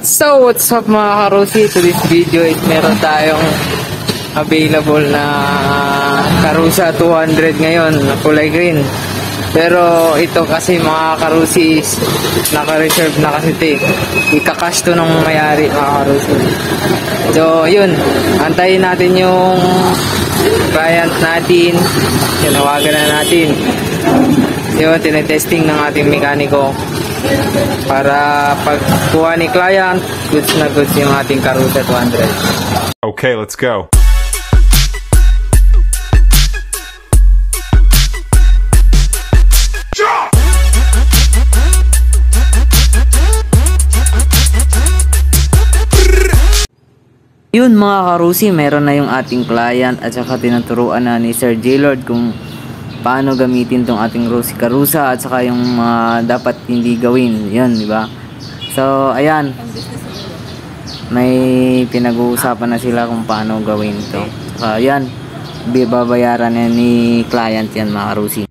So what's up mga karusi, to this video is meron tayong available na Karusa 200 ngayon na kulay green. Pero ito kasi mga karusi is naka-reserve na kasi ito, ikakash to ng may-ari mga karusi. So yun, antayin natin yung client natin, tinawagan na natin. Yun, tinetesting ng ating mekaniko para pagkuha ni client, goods na goods yung ating Karusa 200. Okay, let's go. Yun mga karusi, meron na yung ating client at saka tinuturuan na ni Sir J-Lord kung paano gamitin tong ating Karusa at saka yung dapat hindi gawin. Yun, di ba? So, ayan. May pinag-uusapan na sila kung paano gawin to. So, ayan. Babayaran na ni client yan mga karusi.